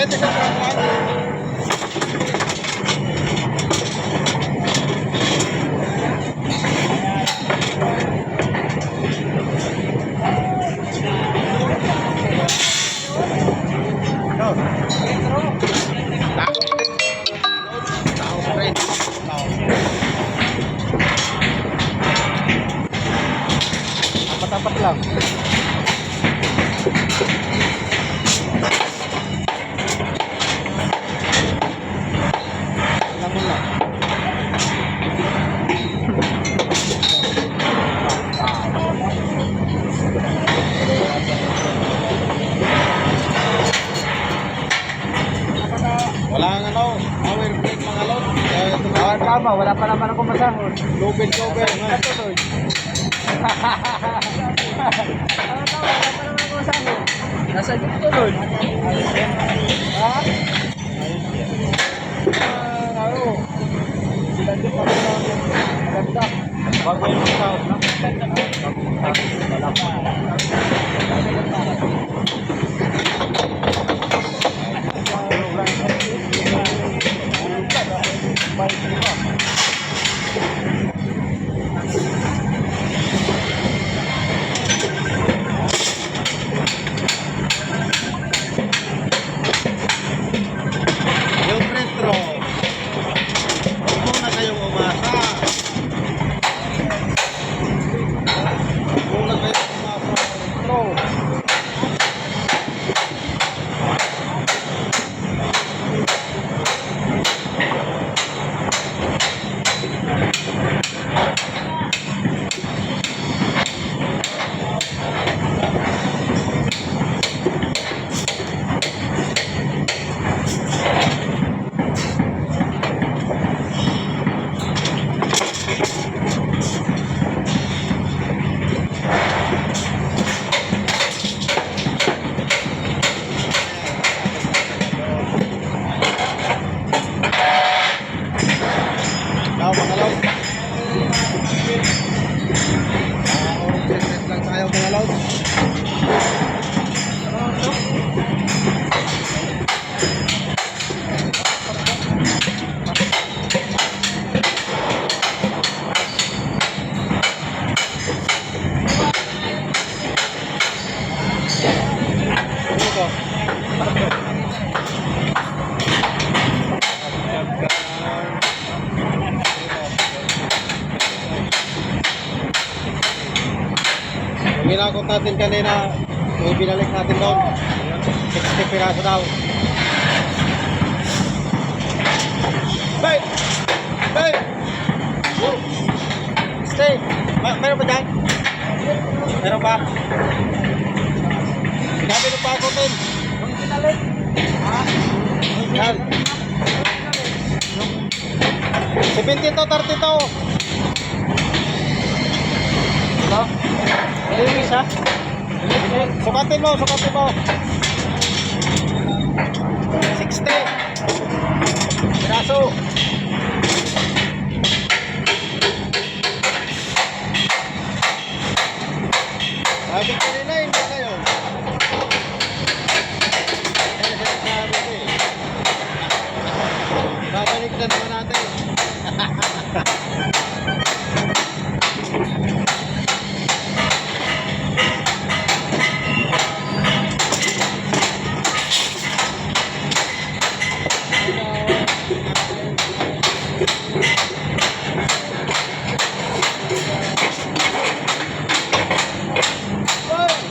Kahit isang truck lang. Tapat lang. Alam mo lang. Wala ang ano, power brake mga lot. Tama, wala pa naman akong masahod. Loben. Nasa dito doon. Ha? Ano? Sila din pa maganda. Bago yung tao, no? Wala pa. Yung retro. Huwag na kayong umasa. Huwag na kayong umasa. Retro. Orange lang tayo mga load. Yung ginakot natin kanina, yung binalik natin doon, 60 piraso daw. Bay! Bay! Stay! Meron ba dyan? Meron ba? Sabi nung pakotin. Yan. 70 to, 30 to. Ito? Linis ha? Sukatin mo. 60 piraso. Sabi ko nila, hindi kayo. Babalik na naman natin. Hey!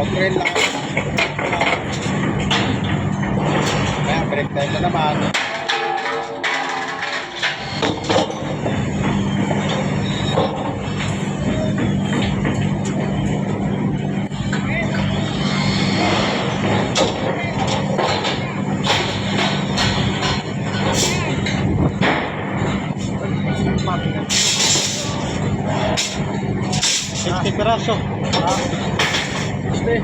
April lang. Kaya break time na naman. Sixty piraso. Este.